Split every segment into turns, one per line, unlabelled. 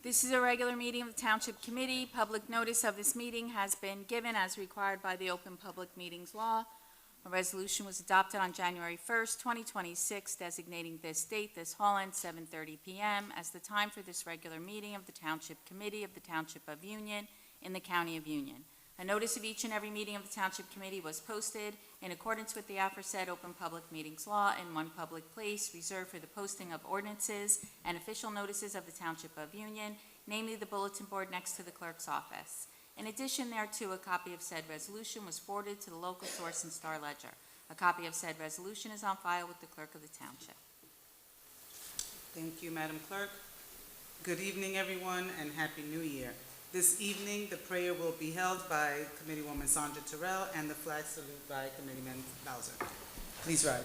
This is a regular meeting of the Township Committee. Public notice of this meeting has been given as required by the Open Public Meetings Law. A resolution was adopted on January 1st, 2026, designating this date, this hall end, 7:30 p.m. as the time for this regular meeting of the Township Committee of the Township of Union in the County of Union. A notice of each and every meeting of the Township Committee was posted in accordance with the aforesaid Open Public Meetings Law in one public place reserved for the posting of ordinances and official notices of the Township of Union, namely the bulletin board next to the clerk's office. In addition thereto, a copy of said resolution was forwarded to the local source in Star Ledger. A copy of said resolution is on file with the clerk of the Township.
Thank you, Madam Clerk. Good evening, everyone, and Happy New Year. This evening, the prayer will be held by Committeewoman Sandra Terrell and the flag salute by Committeeman Bowser. Please rise.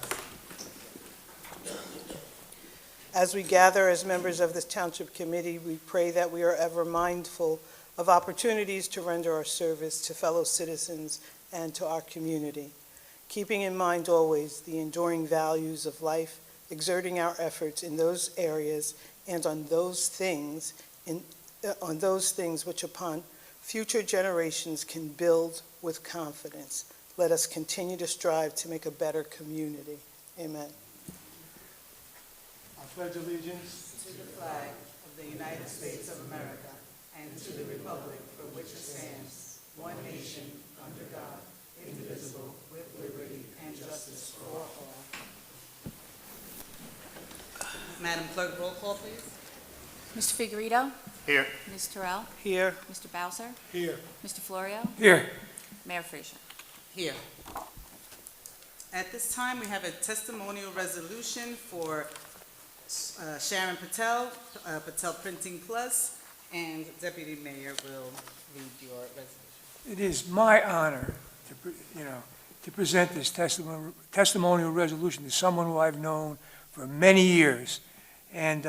As we gather as members of this Township Committee, we pray that we are ever mindful of opportunities to render our service to fellow citizens and to our community, keeping in mind always the enduring values of life, exerting our efforts in those areas and on those things which upon future generations can build with confidence. Let us continue to strive to make a better community. Amen.
I pledge allegiance
To the flag of the United States of America and to the republic for which it stands, one nation, under God, indivisible, with liberty and justice for all. Madam Clerk, roll call, please.
Mr. Figueredo?
Here.
Ms. Terrell?
Here,
Mr. Bowser?
Here.
Mr. Florio?
Here.
Mayor Frazier?
Here. At this time, we have a testimonial resolution for Sharon Patel, Patel Printing Plus, and Deputy Mayor will read your resolution.
It is my honor to present this testimonial resolution to someone who I've known for many years, and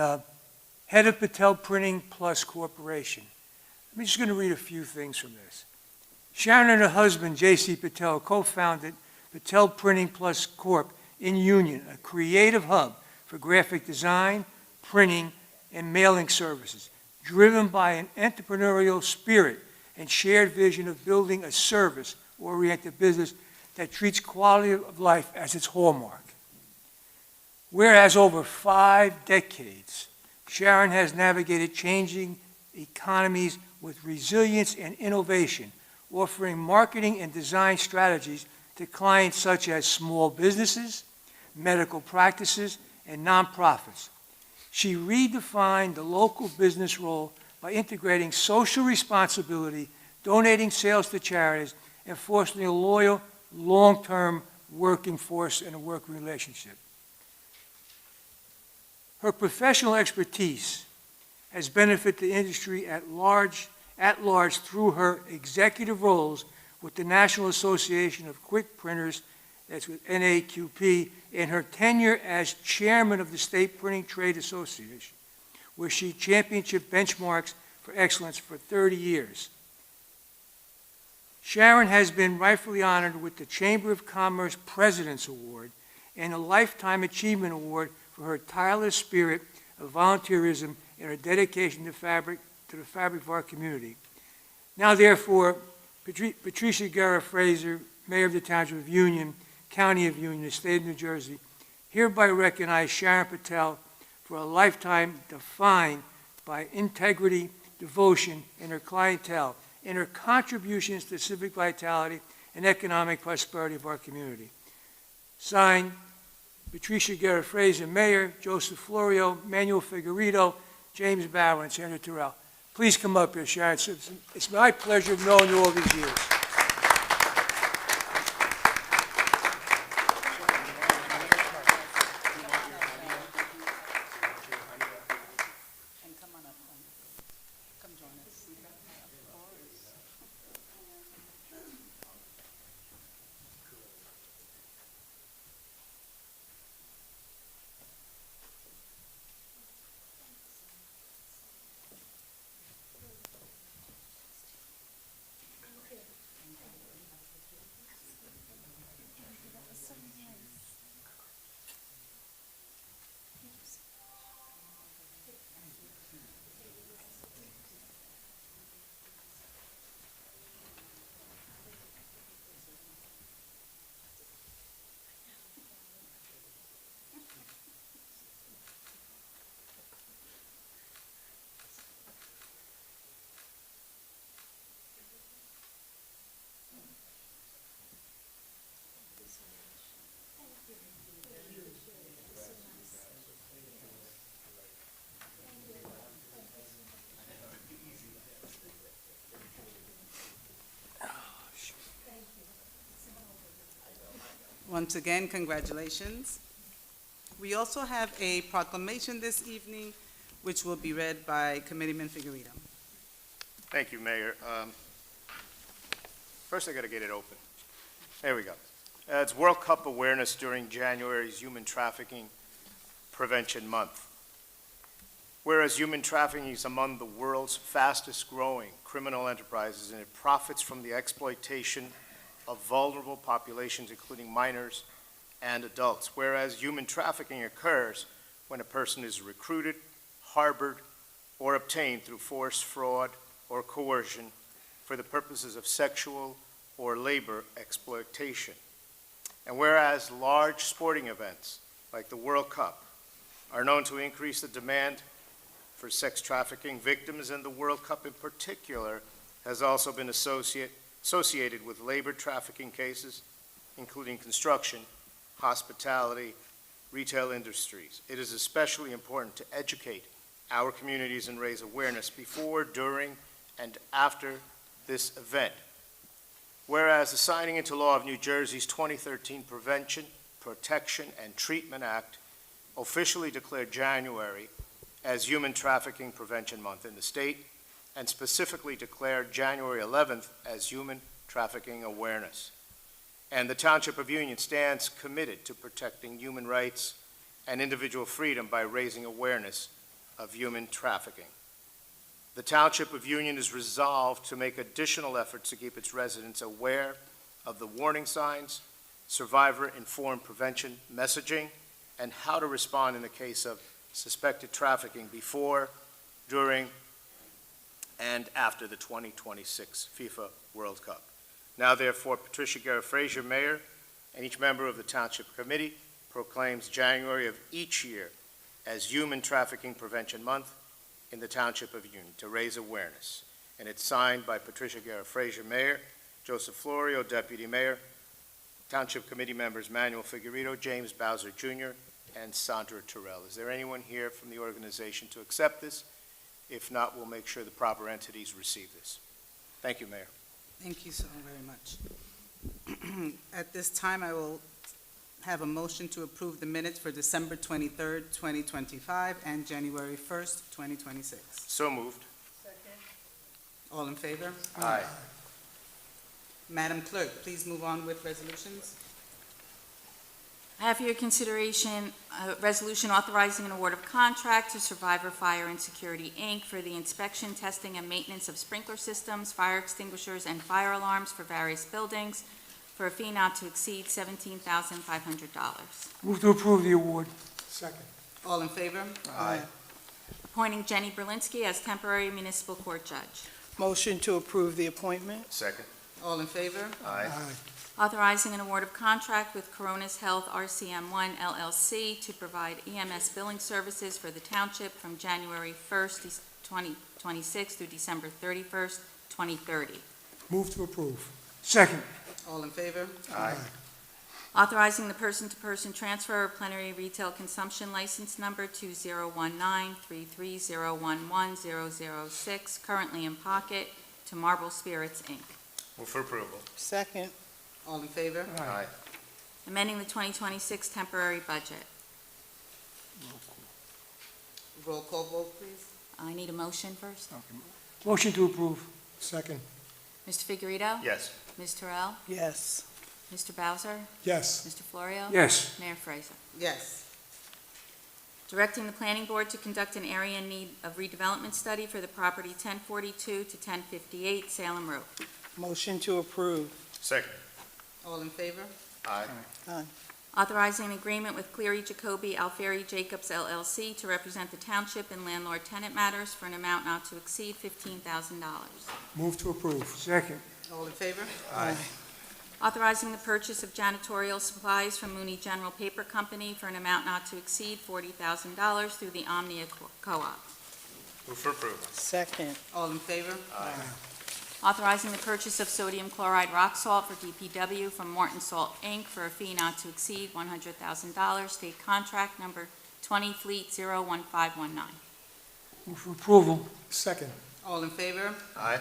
head of Patel Printing Plus Corporation. I'm just going to read a few things from this. Sharon and her husband, J.C. Patel, co-founded Patel Printing Plus Corp. in Union, a creative hub for graphic design, printing, and mailing services, driven by an entrepreneurial spirit and shared vision of building a service-oriented business that treats quality of life as its hallmark. Whereas over 5 decades, Sharon has navigated changing economies with resilience and innovation, offering marketing and design strategies to clients such as small businesses, medical practices, and nonprofits. She redefined the local business role by integrating social responsibility, donating sales to charities, and fostering a loyal, long-term working force and a working relationship. Her professional expertise has benefited the industry at large through her executive roles with the National Association of Quick Printers, that's with NAQP, and her tenure as chairman of the State Printing Trade Association, where she championship benchmarks for excellence for 30 years. Sharon has been rightfully honored with the Chamber of Commerce President's Award and a Lifetime Achievement Award for her tireless spirit of volunteerism and her dedication to the fabric of our community. Now, therefore, Patricia Guerra Fraser, Mayor of the Township of Union, County of Union, the State of New Jersey, hereby recognize Sharon Patel for a lifetime defined by integrity, devotion, and her clientele, and her contributions to civic vitality and economic prosperity of our community. Signed, Patricia Guerra Fraser, Mayor, Joseph Florio, Manuel Figueredo, James Bauer, and Sandra Terrell. Please come up here, Sharon. It's my pleasure knowing you all these years.
Once again, congratulations. We also have a proclamation this evening, which will be read by Committeeman Figueredo.
Thank you, Mayor. First, I got to get it open. There we go. It's World Cup awareness during January's Human Trafficking Prevention Month. Whereas human trafficking is among the world's fastest growing criminal enterprises, and it profits from the exploitation of vulnerable populations, including minors and adults. Whereas human trafficking occurs when a person is recruited, harbored, or obtained through force, fraud, or coercion for the purposes of sexual or labor exploitation. And whereas large sporting events like the World Cup are known to increase the demand for sex trafficking victims, and the World Cup in particular has also been associated with labor trafficking cases, including construction, hospitality, retail industries. It is especially important to educate our communities and raise awareness before, during, and after this event. Whereas the signing into law of New Jersey's 2013 Prevention, Protection, and Treatment Act officially declared January as Human Trafficking Prevention Month in the state, and specifically declared January 11th as Human Trafficking Awareness. And the Township of Union stands committed to protecting human rights and individual freedom by raising awareness of human trafficking. The Township of Union is resolved to make additional efforts to keep its residents aware of the warning signs, survivor-informed prevention messaging, and how to respond in the case of suspected trafficking before, during, and after the 2026 FIFA World Cup. Now, therefore, Patricia Guerra-Frazier, Mayor, and each member of the Township Committee proclaims January of each year as Human Trafficking Prevention Month in the Township of Union to raise awareness. And it's signed by Patricia Guerra-Frazier, Mayor, Joseph Florio, Deputy Mayor, Township Committee members Manuel Figueredo, James Bowser Jr., and Sandra Terrell. Is there anyone here from the organization to accept this? If not, we'll make sure the proper entities receive this. Thank you, Mayor.
Thank you so very much. At this time, I will have a motion to approve the minutes for December 23rd, 2025, and January 1st, 2026.
So moved.
All in favor?
Aye.
Madam Clerk, please move on with resolutions.
I have for your consideration a resolution authorizing an award of contract to Survivor Fire and Security, Inc. for the inspection, testing, and maintenance of sprinkler systems, fire extinguishers, and fire alarms for various buildings for a fee not to exceed $17,500.
Move to approve the award.
Second.
All in favor?
Aye.
Appointing Jenny Berlinski as temporary municipal court judge.
Motion to approve the appointment.
Second.
All in favor?
Aye.
Authorizing an award of contract with Coronas Health RCM1 LLC to provide EMS billing services for the township from January 1st, 2026 through December 31st, 2030.
Move to approve.
Second.
All in favor?
Aye.
Authorizing the person-to-person transfer of plenary retail consumption license number 2019-33011006, currently in pocket, to Marble Spirits, Inc.
Move for approval.
Second.
All in favor?
Aye.
Amending the 2026 temporary budget.
Roll call vote, please.
I need a motion first.
Okay. Motion to approve.
Second.
Mr. Figueredo?
Yes.
Ms. Terrell?
Yes.
Mr. Bowser?
Yes.
Mr. Florio?
Yes.
Mayor Fraser.
Yes.
Directing the planning board to conduct an area in need of redevelopment study for the property 1042 to 1058 Salem Road.
Motion to approve.
Second.
All in favor?
Aye.
Aye.
Authorizing an agreement with Cleary Jacoby Alfieri Jacobs LLC to represent the township in landlord-tenant matters for an amount not to exceed $15,000.
Move to approve.
Second.
All in favor?
Aye.
Authorizing the purchase of janitorial supplies from Mooney General Paper Company for an amount not to exceed $40,000 through the Omnia Co-op.
Move for approval.
Second.
All in favor?
Aye.
Authorizing the purchase of sodium chloride rock salt for DPW from Morton Salt, Inc. for a fee not to exceed $100,000, state contract number 20 Fleet 01519.
Move for approval.
Second.
All in favor?
Aye.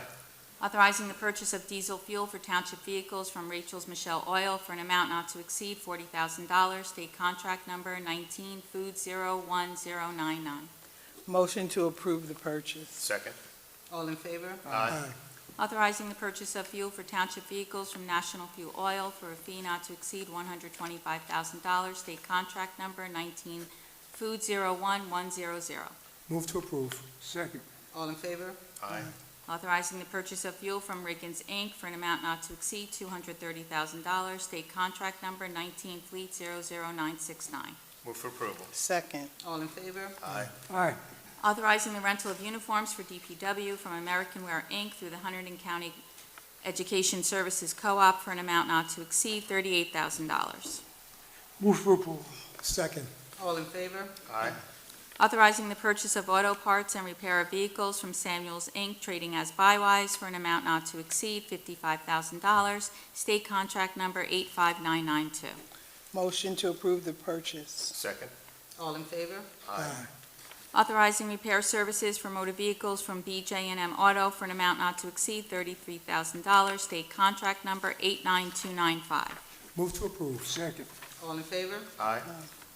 Authorizing the purchase of diesel fuel for township vehicles from Rachel's Michelle Oil for an amount not to exceed $40,000. State contract number 19 Food 01099.
Motion to approve the purchase.
Second.
All in favor?
Aye.
Authorizing the purchase of fuel for township vehicles from National Fuel Oil for a fee not to exceed $125,000. State contract number 19 Food 01100.
Move to approve.
Second.
All in favor?
Aye.
Authorizing the purchase of fuel from Riggins, Inc. for an amount not to exceed $230,000. State contract number 19 Fleet 00969.
Move for approval.
Second.
All in favor?
Aye.
Aye.
Authorizing the rental of uniforms for DPW from American Wear, Inc. through the Hunterdon County Education Services Co-op for an amount not to exceed $38,000.
Move for approval.
Second.
All in favor?
Aye.
Authorizing the purchase of auto parts and repair of vehicles from Samuels, Inc., trading as Bywise for an amount not to exceed $55,000. State contract number 85992.
Motion to approve the purchase.
Second.
All in favor?
Aye.
Authorizing repair services for motor vehicles from BJ&M Auto for an amount not to exceed $33,000. State contract number 89295.
Move to approve.
Second.
All in favor?
Aye.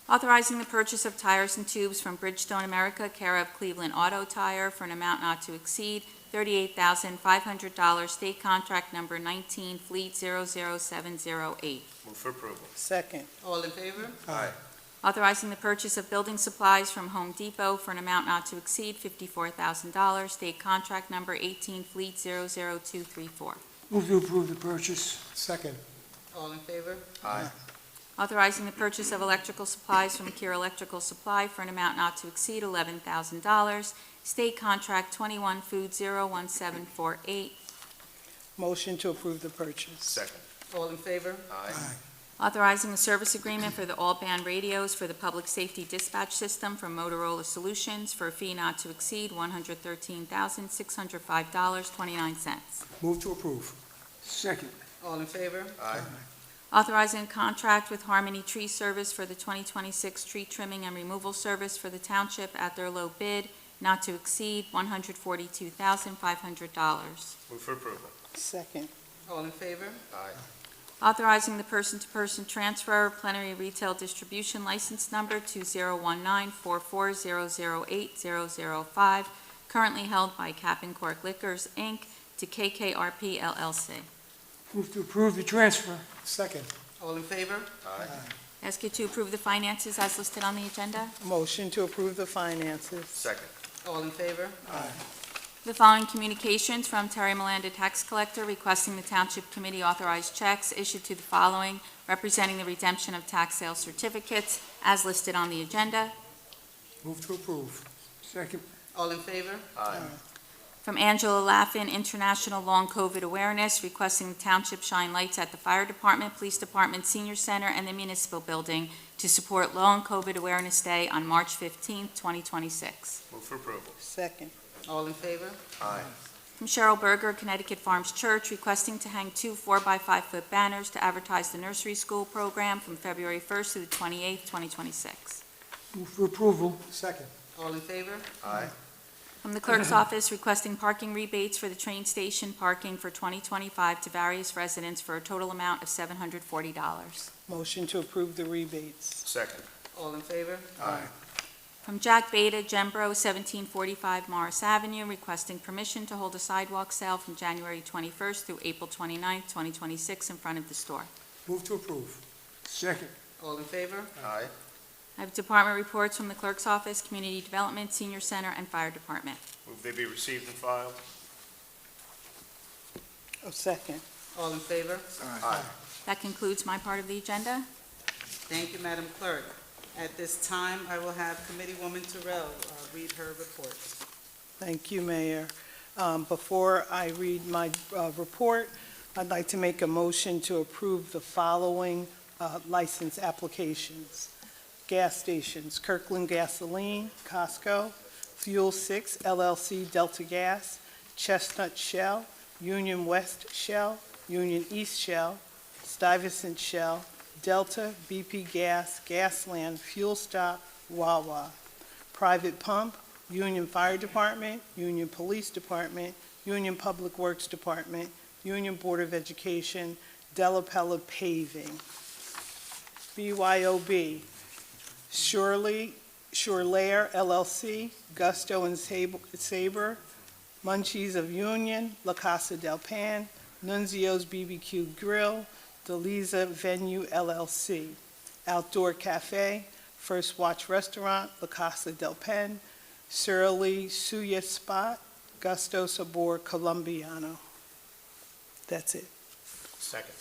Authorizing the purchase of tires and tubes from Bridgestone America, care of Cleveland Auto Tire, for an amount not to exceed $38,500. State contract number 19 Fleet 00708.
Move for approval.
Second.
All in favor?
Aye.
Authorizing the purchase of building supplies from Home Depot for an amount not to exceed $54,000. State contract number 18 Fleet 00234.
Move to approve the purchase.
Second.
All in favor?
Aye.
Authorizing the purchase of electrical supplies from Kier Electrical Supply for an amount not to exceed $11,000. State contract 21 Food 01748.
Motion to approve the purchase.
Second.
All in favor?
Aye.
Authorizing the service agreement for the all-band radios for the public safety dispatch system from Motorola Solutions for a fee not to exceed $113,605.29.
Move to approve.
Second.
All in favor?
Aye.
Authorizing a contract with Harmony Tree Service for the 2026 tree trimming and removal service for the township at their low bid, not to exceed $142,500.
Move for approval.
Second.
All in favor?
Aye.
Authorizing the person-to-person transfer of plenary retail distribution license number 2019-44008005, currently held by Cap and Cork Liquors, Inc., to KKRP LLC.
Move to approve the transfer.
Second.
All in favor?
Aye.
Ask you to approve the finances as listed on the agenda.
Motion to approve the finances.
Second.
All in favor?
The following communications from Terry Milanda, tax collector, requesting the Township Committee authorize checks issued to the following, representing the redemption of tax sale certificates as listed on the agenda.
Move to approve.
Second.
All in favor?
Aye.
From Angela Laffin, International Long COVID Awareness, requesting the Township shine lights at the Fire Department, Police Department, Senior Center, and the Municipal Building to support Long COVID Awareness Day on March 15, 2026.
Move for approval.
Second.
All in favor?
Aye.
From Cheryl Berger, Connecticut Farms Church, requesting to hang 2 4x5-foot banners to advertise the nursery school program from February 1st to the 28th, 2026.
Move for approval.
Second.
All in favor?
Aye.
From the clerk's office, requesting parking rebates for the train station parking for 2025 to various residents for a total amount of $740.
Motion to approve the rebates.
Second.
All in favor?
Aye.
From Jack Beta, Gembro, 1745 Morris Avenue, requesting permission to hold a sidewalk sale from January 21st through April 29th, 2026, in front of the store.
Move to approve.
Second.
All in favor?
Aye.
I have department reports from the clerk's office, Community Development, Senior Center, and Fire Department.
Move they be received and filed.
Second.
All in favor?
Aye.
That concludes my part of the agenda.
Thank you, Madam Clerk. At this time, I will have Committeewoman Terrell read her report.
Thank you, Mayor. Before I read my report, I'd like to make a motion to approve the following license applications. Gas stations: Kirkland Gasoline, Costco; Fuel 6 LLC, Delta Gas; Chestnut Shell; Union West Shell; Union East Shell; Stuyvesant Shell; Delta, BP Gas, Gasland, Fuel Stop, Wawa; Private Pump, Union Fire Department, Union Police Department, Union Public Works Department, Union Board of Education, Della Pella Paving. BYOB, Surelair LLC, Gusto and Sabre, Munchies of Union, La Casa del Pan, Nunzio's BBQ Grill, Deliza Venue LLC, Outdoor Cafe, First Watch Restaurant, La Casa del Pan, Surly Suya Spot, Gusto Sabor Colombiano. That's it.
Second.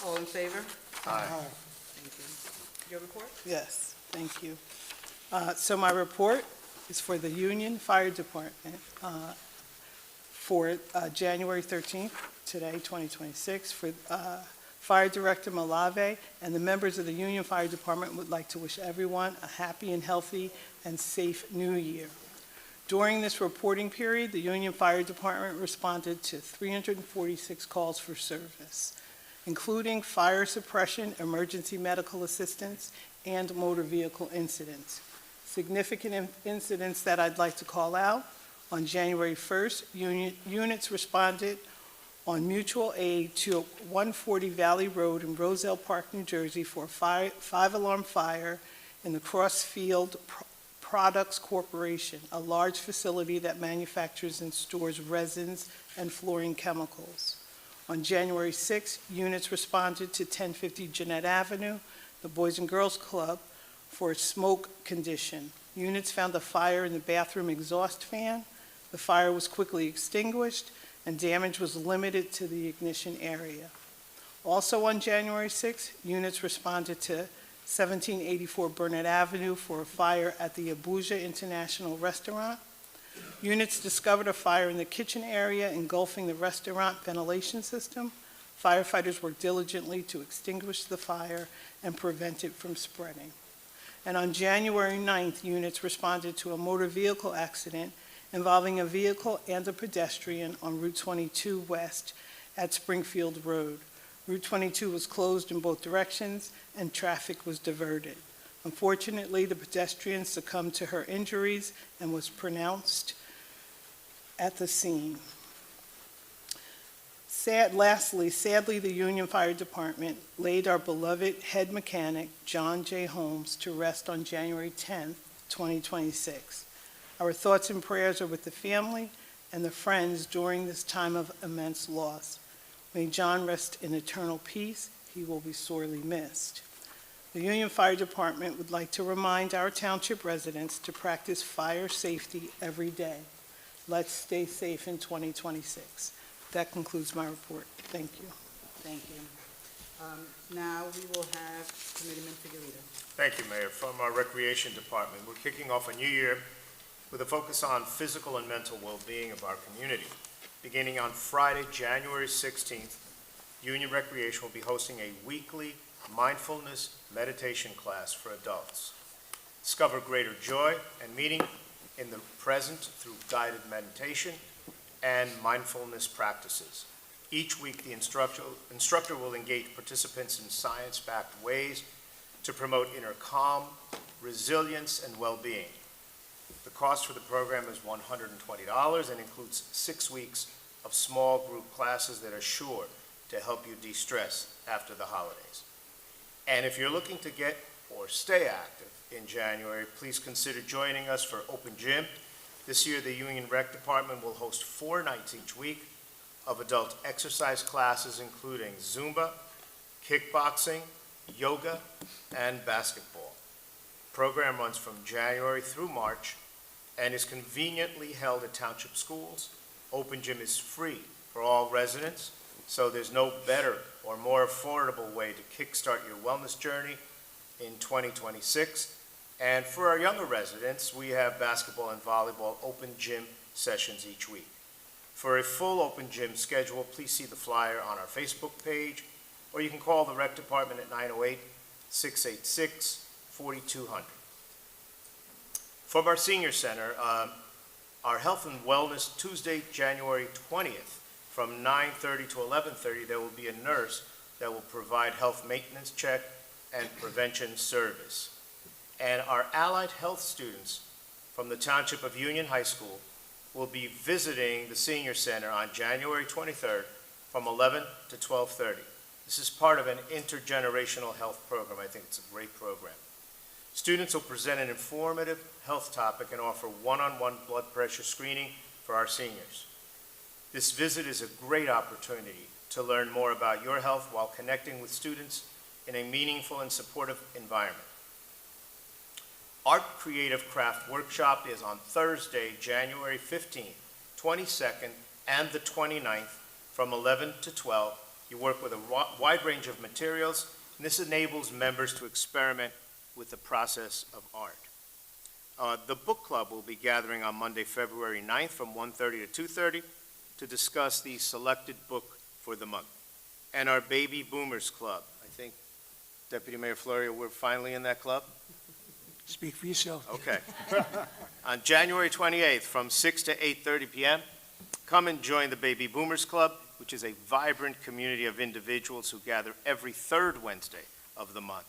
All in favor?
Aye.
Thank you. Your report?
Yes, thank you. So my report is for the Union Fire Department for January 13th, today, 2026. For Fire Director Malave and the members of the Union Fire Department would like to wish everyone a happy and healthy and safe New Year. During this reporting period, the Union Fire Department responded to 346 calls for service, including fire suppression, emergency medical assistance, and motor vehicle incidents. Significant incidents that I'd like to call out: on January 1st, units responded on mutual aid to 140 Valley Road in Roselle Park, New Jersey for a five-alarm fire in the Crossfield Products Corporation, a large facility that manufactures and stores resins and fluorine chemicals. On January 6th, units responded to 1050 Jeanette Avenue, the Boys and Girls Club, for a smoke condition. Units found a fire in the bathroom exhaust fan. The fire was quickly extinguished, and damage was limited to the ignition area. Also on January 6th, units responded to 1784 Burnett Avenue for a fire at the Abuja International Restaurant. Units discovered a fire in the kitchen area engulfing the restaurant ventilation system. Firefighters worked diligently to extinguish the fire and prevent it from spreading. And on January 9th, units responded to a motor vehicle accident involving a vehicle and a pedestrian on Route 22 West at Springfield Road. Route 22 was closed in both directions and traffic was diverted. Unfortunately, the pedestrian succumbed to her injuries and was pronounced at the scene. Sadly, the Union Fire Department laid our beloved head mechanic, John J. Holmes, to rest on January 10th, 2026. Our thoughts and prayers are with the family and the friends during this time of immense loss. May John rest in eternal peace. He will be sorely missed. The Union Fire Department would like to remind our township residents to practice fire safety every day. Let's stay safe in 2026. That concludes my report. Thank you.
Thank you. Now we will have Committeeman Figueredo.
Thank you, Mayor. From our Recreation Department, we're kicking off a new year with a focus on physical and mental well-being of our community. Beginning on Friday, January 16th, Union Recreation will be hosting a weekly mindfulness meditation class for adults. Discover greater joy and meaning in the present through guided meditation and mindfulness practices. Each week, the instructor will engage participants in science-backed ways to promote inner calm, resilience, and well-being. The cost for the program is $120 and includes 6 weeks of small group classes that are sure to help you de-stress after the holidays. And if you're looking to get or stay active in January, please consider joining us for Open Gym. This year, the Union Rec Department will host 4 nights each week of adult exercise classes, including Zumba, kickboxing, yoga, and basketball. The program runs from January through March and is conveniently held at township schools. Open Gym is free for all residents, so there's no better or more affordable way to kickstart your wellness journey in 2026. And for our younger residents, we have basketball and volleyball open gym sessions each week. For a full open gym schedule, please see the flyer on our Facebook page, or you can call the Rec Department at 908-686-4200. From our senior center, our health and wellness Tuesday, January 20th, from 9:30 to 11:30, there will be a nurse that will provide health maintenance check and prevention service. And our allied health students from the Township of Union High School will be visiting the Senior Center on January 23rd from 11 to 12:30. This is part of an intergenerational health program. I think it's a great program. Students will present an informative health topic and offer one-on-one blood pressure screening for our seniors. This visit is a great opportunity to learn more about your health while connecting with students in a meaningful and supportive environment. Art Creative Craft Workshop is on Thursday, January 15th, 22nd, and the 29th from 11 to 12. You work with a wide range of materials, and this enables members to experiment with the process of art. The book club will be gathering on Monday, February 9th from 1:30 to 2:30 to discuss the selected book for the month. And our Baby Boomers Club, I think, Deputy Mayor Florio, we're finally in that club?
Speak for yourself.
Okay. On January 28th, from 6 to 8:30 p.m., come and join the Baby Boomers Club, which is a vibrant community of individuals who gather every third Wednesday of the month.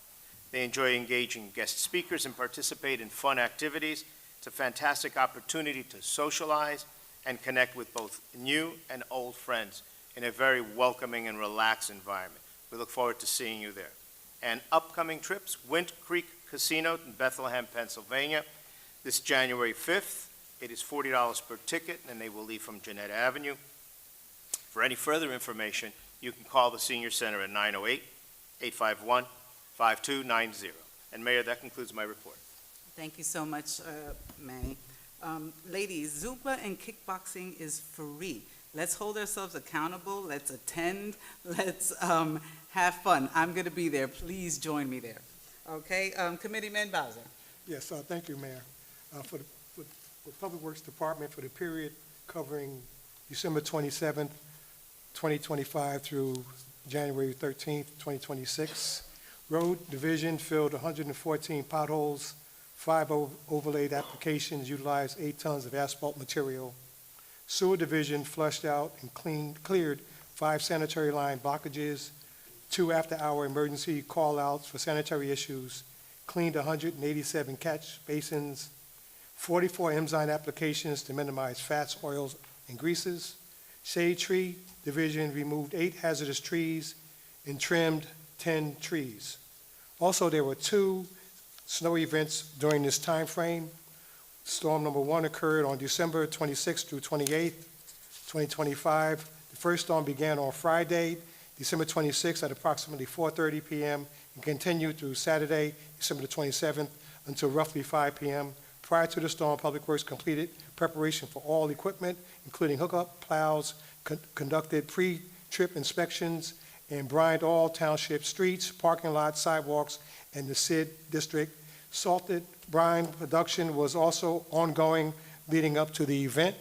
They enjoy engaging guest speakers and participate in fun activities. It's a fantastic opportunity to socialize and connect with both new and old friends in a very welcoming and relaxed environment. We look forward to seeing you there. And upcoming trips, Wint Creek Casino in Bethlehem, Pennsylvania, this January 5th. It is $40 per ticket, and they will leave from Jeanette Avenue. For any further information, you can call the Senior Center at 908-851-5290. And Mayor, that concludes my report.
Thank you so much, Manny. Ladies, Zumba and kickboxing is free. Let's hold ourselves accountable. Let's attend. Let's have fun. I'm going to be there. Please join me there. Okay, Committeeman Bowser.
Yes, thank you, Mayor. For Public Works Department for the period covering December 27th, 2025 through January 13th, 2026, Road Division filled 114 potholes, 5 overlaid applications, utilized 8 tons of asphalt material. Sewer Division flushed out and cleared 5 sanitary line blockages, 2 after-hour emergency call-outs for sanitary issues, cleaned 187 catch basins, 44 enzyme applications to minimize fats, oils, and greases. Shade Tree Division removed 8 hazardous trees and trimmed 10 trees. Also, there were 2 snow events during this time frame. Storm number 1 occurred on December 26th through 28th, 2025. The first storm began on Friday, December 26th at approximately 4:30 p.m. and continued through Saturday, December the 27th until roughly 5 p.m. Prior to the storm, Public Works completed preparation for all equipment, including hookup plows, conducted pre-trip inspections, and brined all township streets, parking lots, sidewalks, and the SID district. Salted brine production was also ongoing leading up to the event.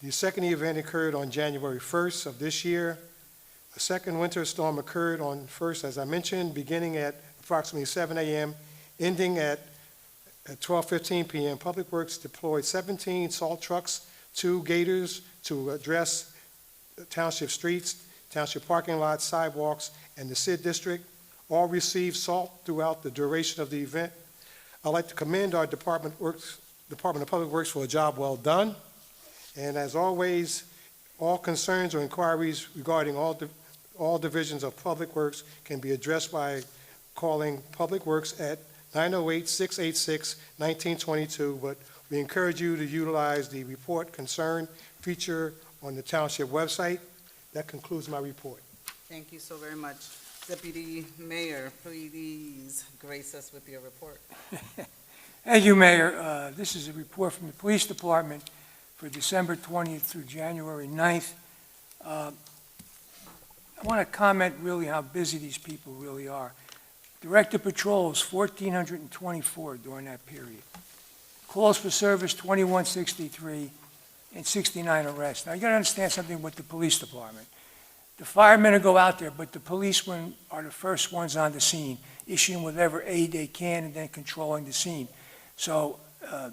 The second event occurred on January 1st of this year. A second winter storm occurred on 1st, as I mentioned, beginning at approximately 7 a.m., ending at 12:15 p.m. Public Works deployed 17 salt trucks, 2 gators to address township streets, township parking lots, sidewalks, and the SID district. All received salt throughout the duration of the event. I'd like to commend our Department of Public Works for a job well done. And as always, all concerns or inquiries regarding all divisions of Public Works can be addressed by calling Public Works at 908-686-1922, but we encourage you to utilize the report concern feature on the township website. That concludes my report.
Thank you so very much. Deputy Mayor, please grace us with your report.
Thank you, Mayor. This is a report from the Police Department for December 20th through January 9th. I want to comment really how busy these people really are. Directed patrols, 1,424 during that period. Calls for service, 2,163, and 69 arrests. Now, you got to understand something with the police department. The firemen will go out there, but the policemen are the first ones on the scene, issuing whatever aid they can and then controlling the scene. So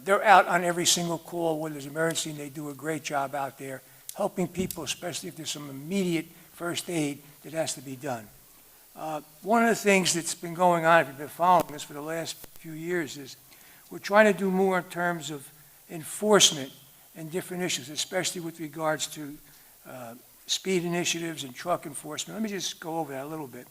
they're out on every single call when there's an emergency, and they do a great job out there, helping people, especially if there's some immediate first aid that has to be done. One of the things that's been going on, if you've been following this for the last few years, is we're trying to do more in terms of enforcement and different issues, especially with regards to speed initiatives and truck enforcement. Let me just go over that a little bit.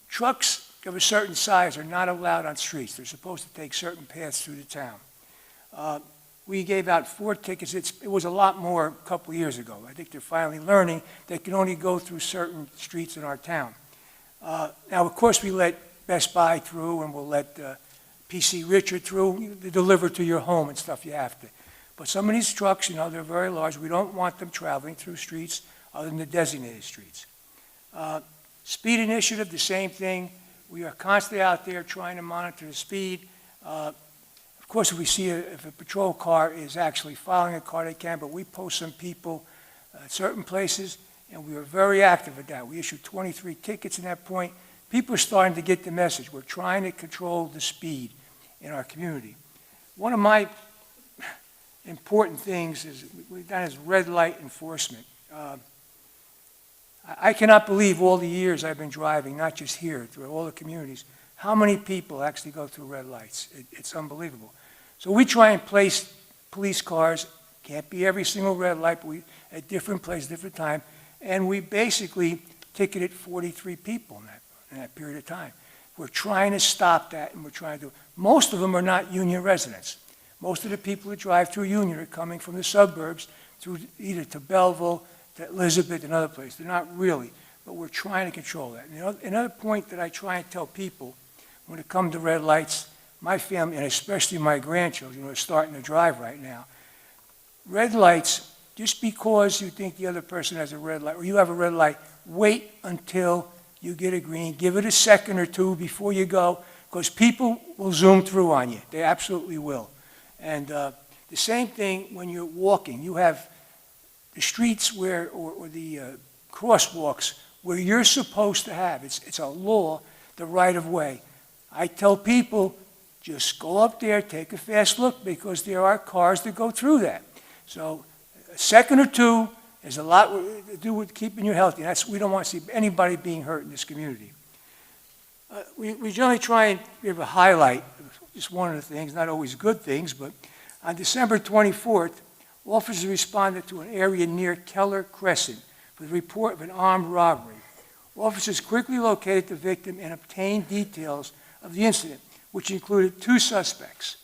Trucks of a certain size are not allowed on streets. They're supposed to take certain paths through the town. We gave out 4 tickets. It was a lot more a couple of years ago. I think they're finally learning they can only go through certain streets in our town. Now, of course, we let Best Buy through, and we'll let PC Richard through. They deliver to your home and stuff, you have to. But some of these trucks, they're very large. We don't want them traveling through streets other than the designated streets. Speed initiative, the same thing. We are constantly out there trying to monitor the speed. Of course, if we see if a patrol car is actually following a car, they can, but we post some people at certain places, and we are very active at that. We issued 23 tickets at that point. People are starting to get the message. We're trying to control the speed in our community. One of my important things is we've done is red light enforcement. I cannot believe all the years I've been driving, not just here, through all the communities, how many people actually go through red lights. It's unbelievable. So we try and place police cars, can't be every single red light, but at different places, different time, and we basically ticketed 43 people in that period of time. We're trying to stop that, and we're trying to. Most of them are not Union residents. Most of the people that drive through Union are coming from the suburbs, through either to Belleville, to Elizabeth, and other places. They're not really, but we're trying to control that. And another point that I try and tell people when it comes to red lights, my family, and especially my grandchildren who are starting to drive right now, red lights, just because you think the other person has a red light, or you have a red light, wait until you get a green. Give it a second or two before you go, because people will zoom through on you. They absolutely will. And the same thing when you're walking. You have the streets where, or the crosswalks where you're supposed to have, it's a law, the right of way. I tell people, just go up there, take a fast look, because there are cars that go through that. So a second or two is a lot to do with keeping you healthy. We don't want to see anybody being hurt in this community. We generally try and give a highlight, just one of the things, not always good things, but on December 24th, officers responded to an area near Keller Crescent with a report of an armed robbery. Officers quickly located the victim and obtained details of the incident, which included 2 suspects.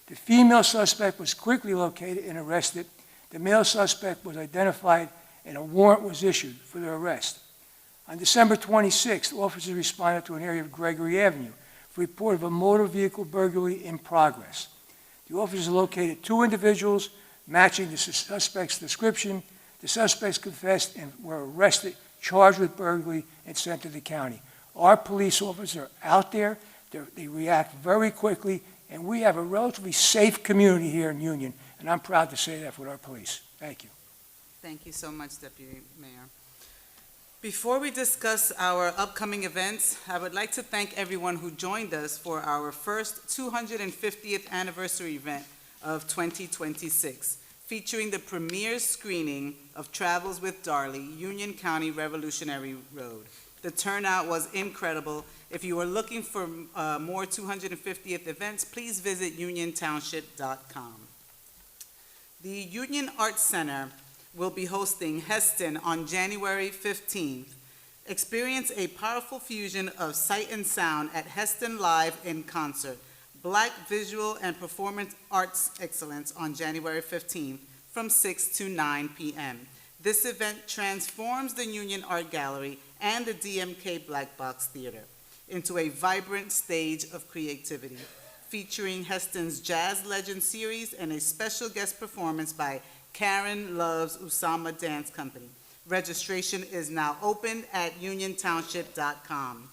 The female suspect was quickly located and arrested. The male suspect was identified and a warrant was issued for their arrest. On December 26th, officers responded to an area of Gregory Avenue for a report of a motor vehicle burglary in progress. The officers located 2 individuals matching the suspect's description. The suspects confessed and were arrested, charged with burglary, and sent to the county. Our police officers are out there. They react very quickly, and we have a relatively safe community here in Union, and I'm proud to say that with our police. Thank you.
Thank you so much, Deputy Mayor. Before we discuss our upcoming events, I would like to thank everyone who joined us for our first 250th anniversary event of 2026, featuring the premiere screening of Travels with Darley, Union County Revolutionary Road. The turnout was incredible. If you are looking for more 250th events, please visit uniontownship.com. The Union Arts Center will be hosting Heston on January 15th. Experience a powerful fusion of sight and sound at Heston Live in Concert, Black Visual and Performance Arts Excellence on January 15th from 6 to 9 p.m. This event transforms the Union Art Gallery and the DMK Black Box Theater into a vibrant stage of creativity, featuring Heston's Jazz Legend series and a special guest performance by Karen Love's Usama Dance Company. Registration is now open at uniontownship.com.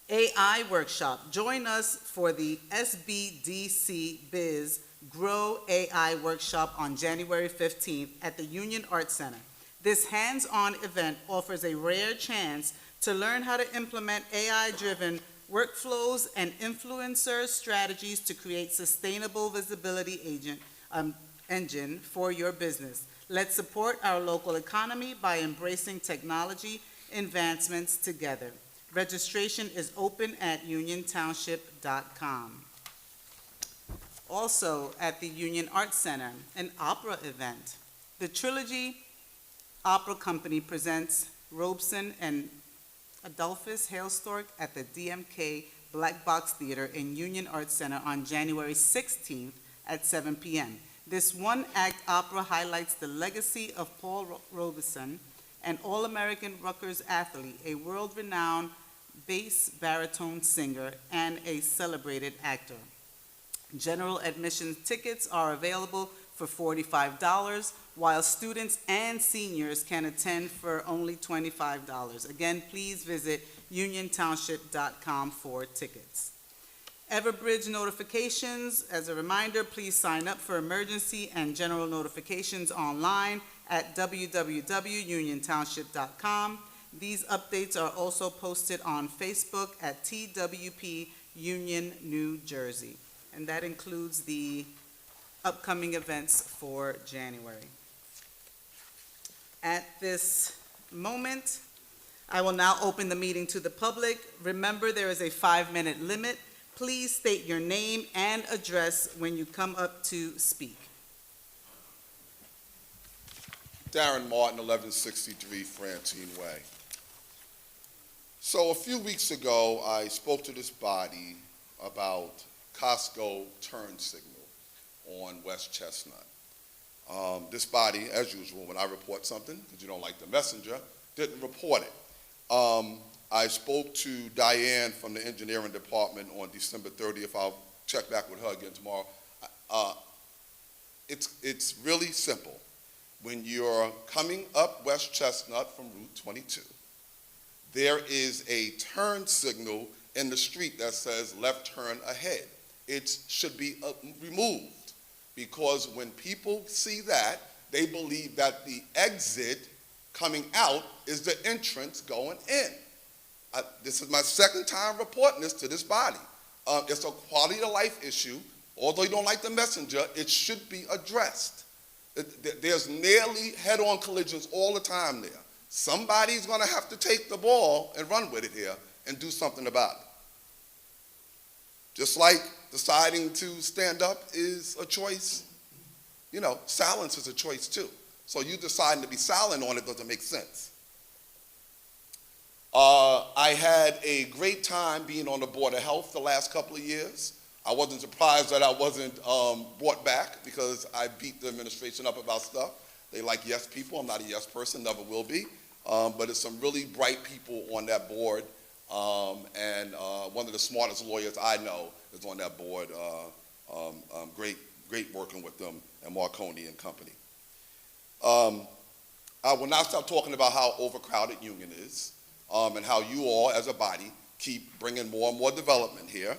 AI Workshop. Join us for the SBDC Biz Grow AI Workshop on January 15th at the Union Arts Center. This hands-on event offers a rare chance to learn how to implement AI-driven workflows and influencer strategies to create sustainable visibility engine for your business. Let's support our local economy by embracing technology advancements together. Registration is open at uniontownship.com. Also at the Union Arts Center, an opera event. The Trilogy Opera Company presents Robeson and Adolphus Hailstork at the DMK Black Box Theater in Union Arts Center on January 16th at 7 p.m. This one-act opera highlights the legacy of Paul Robeson, an All-American Rutgers athlete, a world-renowned bass baritone singer, and a celebrated actor. General admission tickets are available for $45, while students and seniors can attend for only $25. Again, please visit uniontownship.com for tickets. Everbridge notifications, as a reminder, please sign up for emergency and general notifications online at www.uniontownship.com. These updates are also posted on Facebook at TWP Union, New Jersey. And that includes the upcoming events for January. At this moment, I will now open the meeting to the public. Remember, there is a 5-minute limit. Please state your name and address when you come up to speak.
Darren Martin, 1163 Frantine Way. So a few weeks ago, I spoke to this body about Costco turn signal on West Chestnut. This body, as usual, when I report something, because you don't like the messenger, didn't report it. I spoke to Diane from the engineering department on December 30th. I'll check back with her again tomorrow. It's really simple. When you're coming up West Chestnut from Route 22, there is a turn signal in the street that says left turn ahead. It should be removed, because when people see that, they believe that the exit coming out is the entrance going in. This is my second time reporting this to this body. It's a quality of life issue. Although you don't like the messenger, it should be addressed. There's nearly head-on collisions all the time there. Somebody's going to have to take the ball and run with it here and do something about it. Just like deciding to stand up is a choice, silence is a choice too. So you deciding to be silent on it doesn't make sense. I had a great time being on the Board of Health the last couple of years. I wasn't surprised that I wasn't brought back, because I beat the administration up about stuff. They like yes people. I'm not a yes person, never will be. But it's some really bright people on that board. And one of the smartest lawyers I know is on that board. Great working with them and Marconi and company. I will not stop talking about how overcrowded Union is, and how you all as a body keep bringing more and more development here.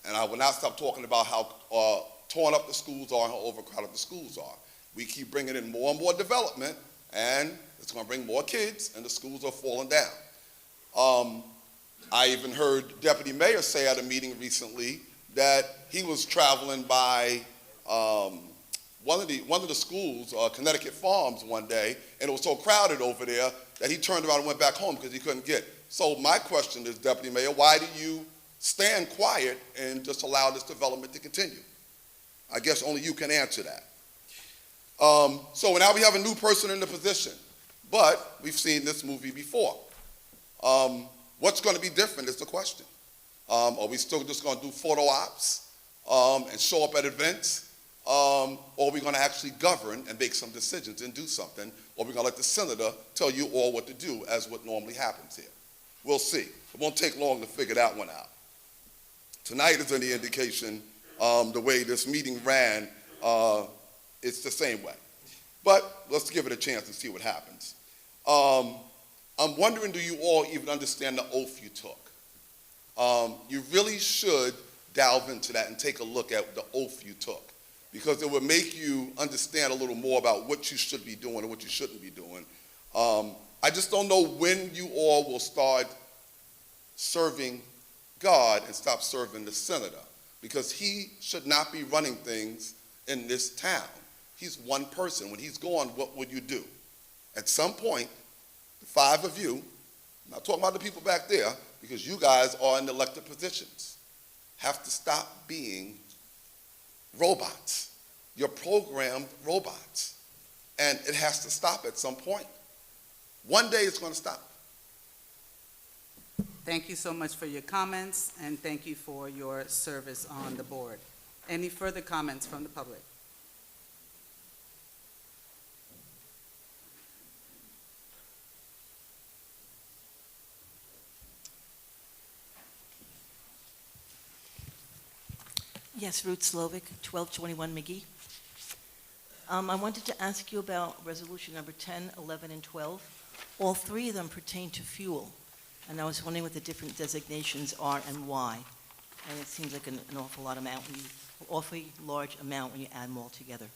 And I will not stop talking about how torn up the schools are and how overcrowded the schools are. We keep bringing in more and more development, and it's going to bring more kids, and the schools are falling down. I even heard Deputy Mayor say at a meeting recently that he was traveling by one of the schools, Connecticut Farms, one day, and it was so crowded over there that he turned around and went back home because he couldn't get it. So my question is, Deputy Mayor, why do you stand quiet and just allow this development to continue? I guess only you can answer that. So now we have a new person in the position, but we've seen this movie before. What's going to be different is the question. Are we still just going to do photo ops and show up at events? Or are we going to actually govern and make some decisions and do something? Or are we going to let the senator tell you all what to do, as what normally happens here? We'll see. It won't take long to figure that one out. Tonight is any indication, the way this meeting ran, it's the same way. But let's give it a chance and see what happens. I'm wondering, do you all even understand the oath you took? You really should delve into that and take a look at the oath you took, because it will make you understand a little more about what you should be doing and what you shouldn't be doing. I just don't know when you all will start serving God and stop serving the senator, because he should not be running things in this town. He's one person. When he's gone, what would you do? At some point, the five of you, I'm not talking about the people back there, because you guys are in elected positions, have to stop being robots. You're programmed robots. And it has to stop at some point. One day it's going to stop.
Thank you so much for your comments, and thank you for your service on the board. Any further comments from the public?
Yes, Ruth Slovic, 1221 McGee. I wanted to ask you about resolution number 10, 11, and 12. All three of them pertain to fuel, and I was wondering what the different designations are and why. And it seems like an awful lot amount, awfully large amount when you add them all together.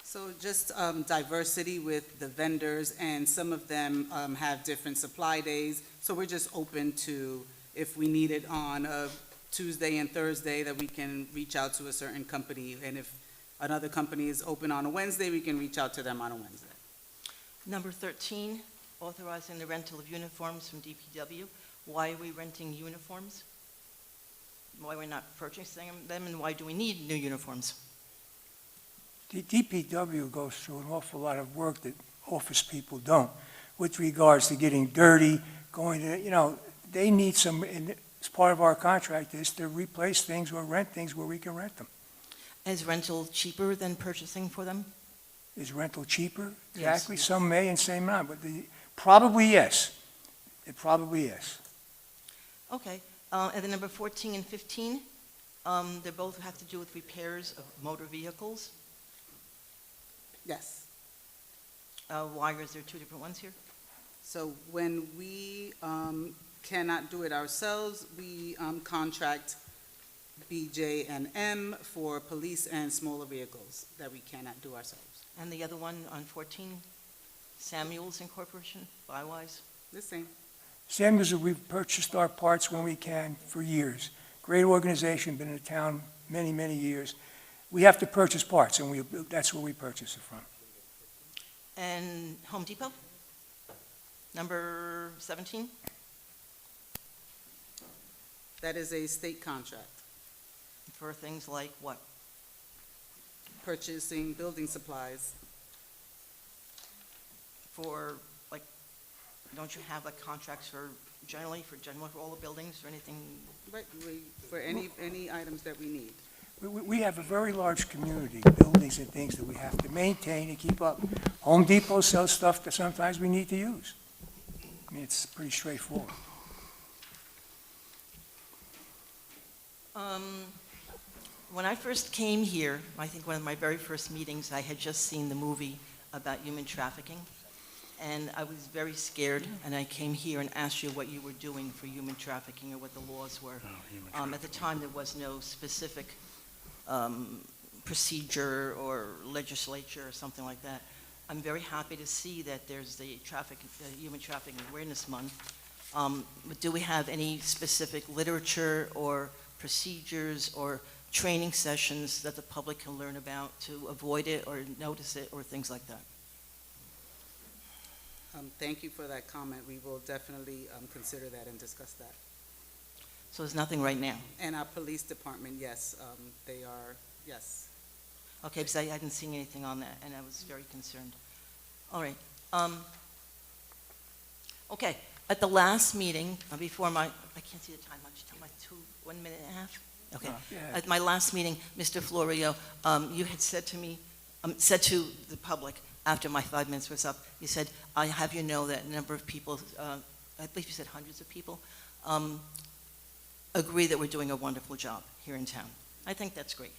So just diversity with the vendors, and some of them have different supply days. So we're just open to, if we need it on a Tuesday and Thursday, that we can reach out to a certain company. And if another company is open on a Wednesday, we can reach out to them on a Wednesday.
Number 13, authorizing the rental of uniforms from DPW. Why are we renting uniforms? Why we're not purchasing them, and why do we need new uniforms?
The DPW goes through an awful lot of work that office people don't, with regards to getting dirty, going to, they need some, and as part of our contract is to replace things or rent things where we can rent them.
Is rental cheaper than purchasing for them?
Is rental cheaper?
Yes.
Exactly, some may and some not, but probably yes. It probably yes.
Okay, and then number 14 and 15, they both have to do with repairs of motor vehicles.
Yes.
Why is there two different ones here?
So when we cannot do it ourselves, we contract BJ and M for police and smaller vehicles that we cannot do ourselves.
And the other one on 14, Samuels Incorporation, Bywise?
The same.
Samuels, we've purchased our parts when we can for years. Great organization, been in the town many, many years. We have to purchase parts, and that's where we purchase it from.
And Home Depot? Number 17?
That is a state contract,
For things like what?
purchasing building supplies.
For, like, don't you have like contracts for all the buildings or anything?
Right, for any items that we need.
We have a very large community, buildings and things that we have to maintain and keep up. Home Depot sells stuff that sometimes we need to use. I mean, it's pretty straightforward.
When I first came here, I think one of my very first meetings, I had just seen the movie about human trafficking, and I was very scared, and I came here and asked you what you were doing for human trafficking or what the laws were. At the time, there was no specific procedure or legislature or something like that. I'm very happy to see that there's the Human Trafficking Awareness Month. But do we have any specific literature or procedures or training sessions that the public can learn about to avoid it or notice it or things like that?
Thank you for that comment. We will definitely consider that and discuss that.
So there's nothing right now?
And our police department, yes, they are, yes.
Okay, because I hadn't seen anything on that, and I was very concerned. All right. Okay, at the last meeting, before I can't see the time much, 1 minute and a half? Okay.
Yeah.
At my last meeting, Mr. Florio, you had said to me, said to the public, after my 5 minutes was up, you said, I have you know that a number of people, I believe you said hundreds of people, agree that we're doing a wonderful job here in town. I think that's great.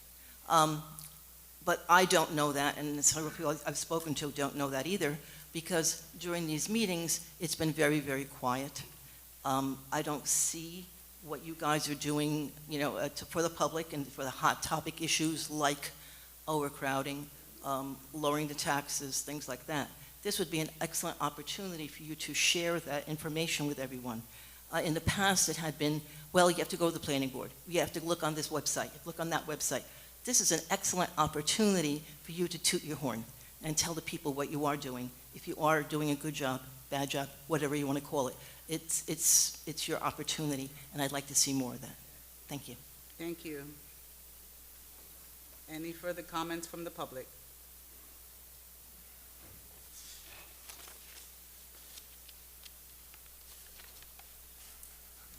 But I don't know that, and several people I've spoken to don't know that either, because during these meetings, it's been very, very quiet. I don't see what you guys are doing, for the public and for the hot topic issues like overcrowding, lowering the taxes, things like that. This would be an excellent opportunity for you to share that information with everyone. In the past, it had been, well, you have to go to the planning board. You have to look on this website, look on that website. This is an excellent opportunity for you to toot your horn and tell the people what you are doing. If you are doing a good job, bad job, whatever you want to call it, it's your opportunity, and I'd like to see more of that. Thank you.
Thank you. Any further comments from the public?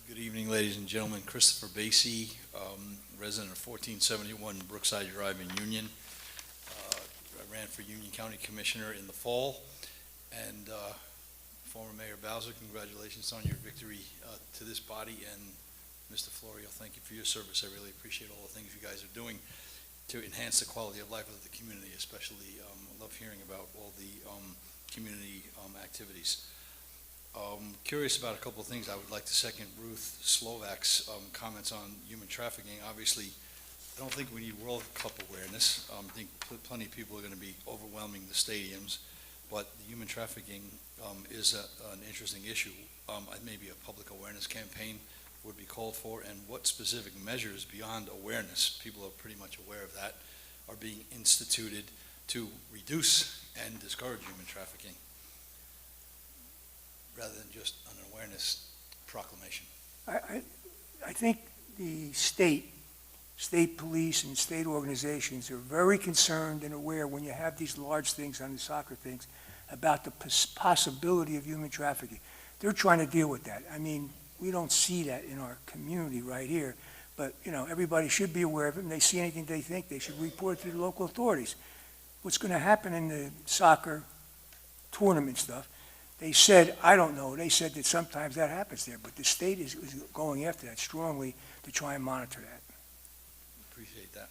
Good evening, ladies and gentlemen. Christopher Basie, resident of 1471 Brookside Drive in Union. I ran for Union County Commissioner in the fall, and former Mayor Bowser, congratulations on your victory to this body, and Mr. Florio, thank you for your service. I really appreciate all the things you guys are doing to enhance the quality of life of the community, especially I love hearing about all the community activities. Curious about a couple of things. I would like to second Ruth Slovak's comments on human trafficking. Obviously, I don't think we need World Cup awareness. I think plenty of people are going to be overwhelming the stadiums, but the human trafficking is an interesting issue. Maybe a public awareness campaign would be called for, and what specific measures beyond awareness, people are pretty much aware of that, are being instituted to reduce and discourage human trafficking, rather than just an awareness proclamation.
I think the state police and state organizations are very concerned and aware when you have these large things on the soccer things about the possibility of human trafficking. They're trying to deal with that. I mean, we don't see that in our community right here, but, you know, everybody should be aware of it, and they see anything they think, they should report it to the local authorities. What's going to happen in the soccer tournament stuff, they said, I don't know, they said that sometimes that happens there, but the state is going after that strongly to try and monitor that.
Appreciate that.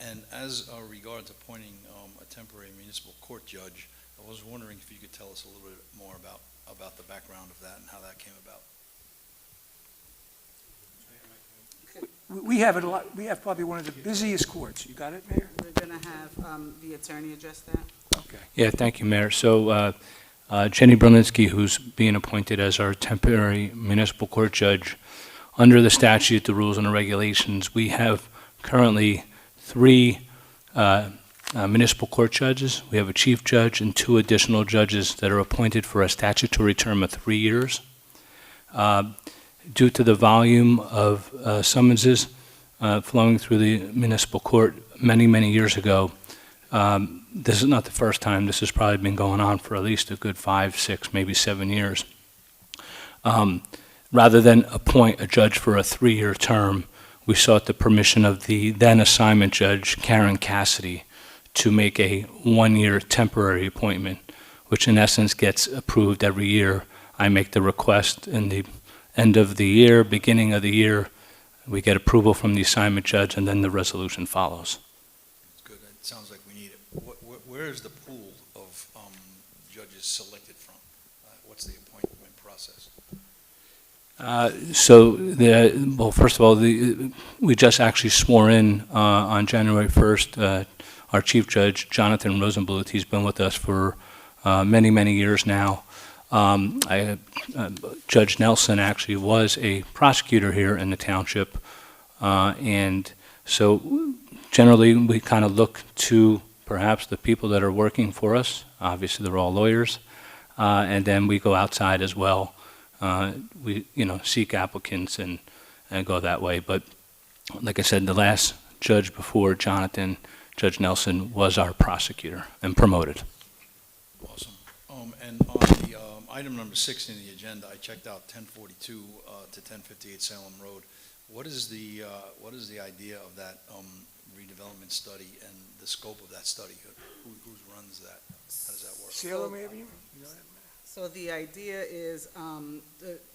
And as regards appointing a temporary municipal court judge, I was wondering if you could tell us a little bit more about the background of that and how that came about.
We have it a lot, we have probably one of the busiest courts. You got it, Mayor?
We're going to have the attorney address that.
Okay.
Yeah, thank you, Mayor. So Jenny Brunitsky, who's being appointed as our temporary municipal court judge, under the statute, the rules, and the regulations, we have currently 3 municipal court judges. We have a chief judge and 2 additional judges that are appointed for a statutory term of 3 years. Due to the volume of summonses flowing through the municipal court many, many years ago, this is not the first time. This has probably been going on for at least a good 5, 6, maybe 7 years. Rather than appoint a judge for a 3-year term, we sought the permission of the then assignment judge, Karen Cassidy, to make a 1-year temporary appointment, which in essence gets approved every year. I make the request in the end of the year, beginning of the year, we get approval from the assignment judge, and then the resolution follows.
It's good. It sounds like we need it. Where is the pool of judges selected from? What's the appointment process?
Well, first of all, we just actually swore in on January 1st our chief judge, Jonathan Rosenbluth. He's been with us for many, many years now. Judge Nelson actually was a prosecutor here in the township, and so generally we kind of look to perhaps the people that are working for us. Obviously, they're all lawyers, and then we go outside as well. We, seek applicants and go that way. But like I said, the last judge before Jonathan, Judge Nelson, was our prosecutor and promoted.
Awesome. And on the item number 6 in the agenda, I checked out 1042 to 1058 Salem Road. What is the idea of that redevelopment study and the scope of that study? Who runs that? How does that work?
Salem Avenue?
So the idea is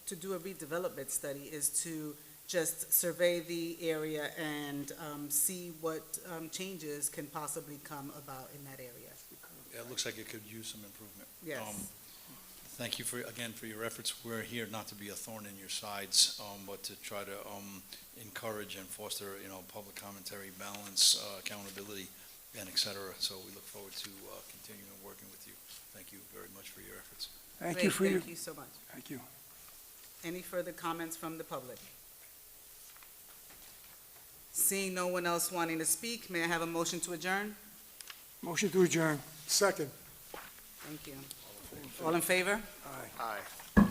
to do a redevelopment study is to just survey the area and see what changes can possibly come about in that area.
Yeah, it looks like it could use some improvement.
Yes.
Thank you again for your efforts. We're here not to be a thorn in your sides, but to try to encourage and foster, public commentary, balance, accountability, and et cetera. So we look forward to continuing working with you. Thank you very much for your efforts.
Thank
Great,
you for your...
Thank you so much.
Thank you.
Any further comments from the public? Seeing no one else wanting to speak, may I have a motion to adjourn?
Motion to adjourn.
Second.
Thank you. All in favor?
Aye.
Aye.